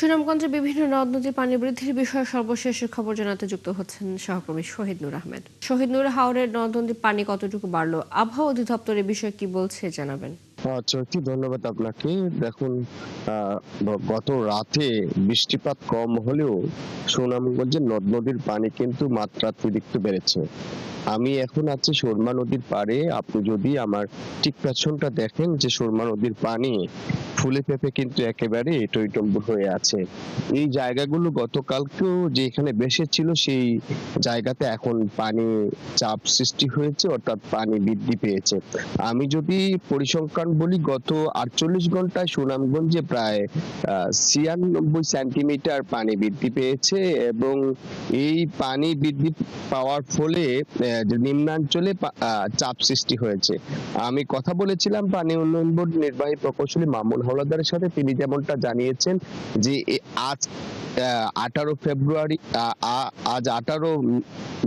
সুনামগঞ্জে বিভিন্ন নদ নদীর পানি বৃদ্ধির বিষয়ে সর্বশেষ খবর জানাতে যুক্ত হচ্ছেন সহকর্মী শহীদ নূর আহমেদ। শহীদ নূর, হাওরের নদ নদীর পানি কতটুকু বাড়লো, আবহাওয়া অধিদপ্তর এ বিষয়ে কি বলছে জানাবেন। চৈতি, ধন্যবাদ আপনাকে। দেখুন, গত রাতে বৃষ্টিপাত কম হলেও সুনামগঞ্জের নদ নদীর পানি কিন্তু মাত্রাতিরিক্ত বেড়েছে। আমি এখন আছি সুরমা নদীর পাড়ে। আপনি যদি আমার ঠিক পেছনটা দেখেন যে সুরমা নদীর পানি ফুলে ফেঁপে কিন্তু একেবারে টইটম্বুর হয়ে আছে। এই জায়গাগুলো গতকালকেও যেখানে বেশি ছিল সেই জায়গাতে এখন পানি চাপ সৃষ্টি হয়েছে, অর্থাৎ পানি বৃদ্ধি পেয়েছে। আমি যদি পরিসংখ্যান বলি, গত 48 ঘন্টায় সুনামগঞ্জে প্রায় 96 সেন্টিমিটার পানি বৃদ্ধি পেয়েছে এবং এই পানি বৃদ্ধি পাওয়ার ফলে নিম্নাঞ্চলে চাপ সৃষ্টি হয়েছে। আমি কথা বলেছিলাম পানি উন্নয়ন বোর্ড নির্বাহী প্রকৌশলী মামুন হাওলাদারের সাথে। তিনি যেমনটা জানিয়েছেন যে আজ 18 ফেব্রুয়ারি, আজ 18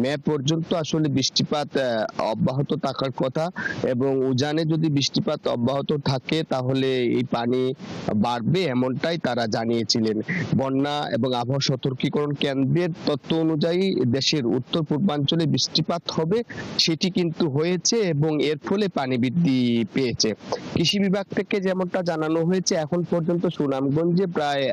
মে পর্যন্ত আসলে বৃষ্টিপাত অব্যাহত থাকার কথা এবং উজানে যদি বৃষ্টিপাত অব্যাহত থাকে তাহলে এই পানি বাড়বে, এমনটাই তারা জানিয়েছিলেন। বন্যা এবং আবহাওয়া সতর্কীকরণ কেন্দ্রের তথ্য অনুযায়ী দেশের উত্তর পূর্বাঞ্চলে বৃষ্টিপাত হবে, সেটি কিন্তু হয়েছে এবং এর ফলে পানি বৃদ্ধি পেয়েছে। কৃষি বিভাগ থেকে যেমনটা জানানো হয়েছে, এখন পর্যন্ত সুনামগঞ্জে প্রায়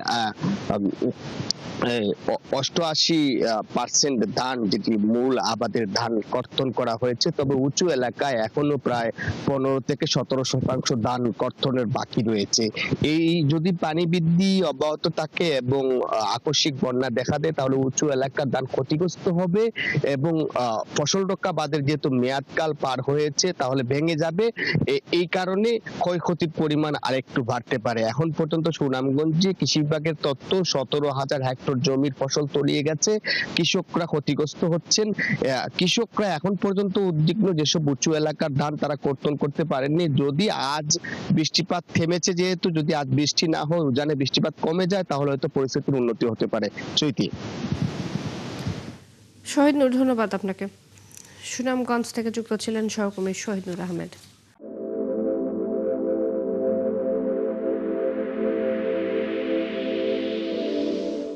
88% ধান, যেটি মূল আবাদের ধান কর্তন করা হয়েছে। তবে উঁচু এলাকায় এখনো প্রায় 15 থেকে 17% ধান কর্তনের বাকি রয়েছে। এই যদি পানি বৃদ্ধি অব্যাহত থাকে এবং আকস্মিক বন্যা দেখা দেয় তাহলে উঁচু এলাকার ধান ক্ষতিগ্রস্ত হবে এবং ফসল রক্ষা বাঁধের যেহেতু মেয়াদকাল পার হয়েছে তাহলে ভেঙে যাবে। এই কারণে ক্ষয়ক্ষতির পরিমাণ আরেকটু বাড়তে পারে। এখন পর্যন্ত সুনামগঞ্জে কৃষি বিভাগের তথ্য 17,000 হেক্টর জমির ফসল তলিয়ে গেছে, কৃষকরা ক্ষতিগ্রস্ত হচ্ছেন। কৃষকরা এখন পর্যন্ত উদ্বিগ্ন, যেসব উঁচু এলাকার ধান তারা কর্তন করতে পারেননি। যদি আজ বৃষ্টিপাত থেমেছে, যেহেতু যদি আজ বৃষ্টি না হয়, উজানে বৃষ্টিপাত কমে যায়, তাহলে হয়তো পরিস্থিতির উন্নতি হতে পারে। চৈতি। শহীদ নূর, ধন্যবাদ আপনাকে। সুনামগঞ্জ থেকে যুক্ত ছিলেন সহকর্মী শহীদ নূর আহমেদ।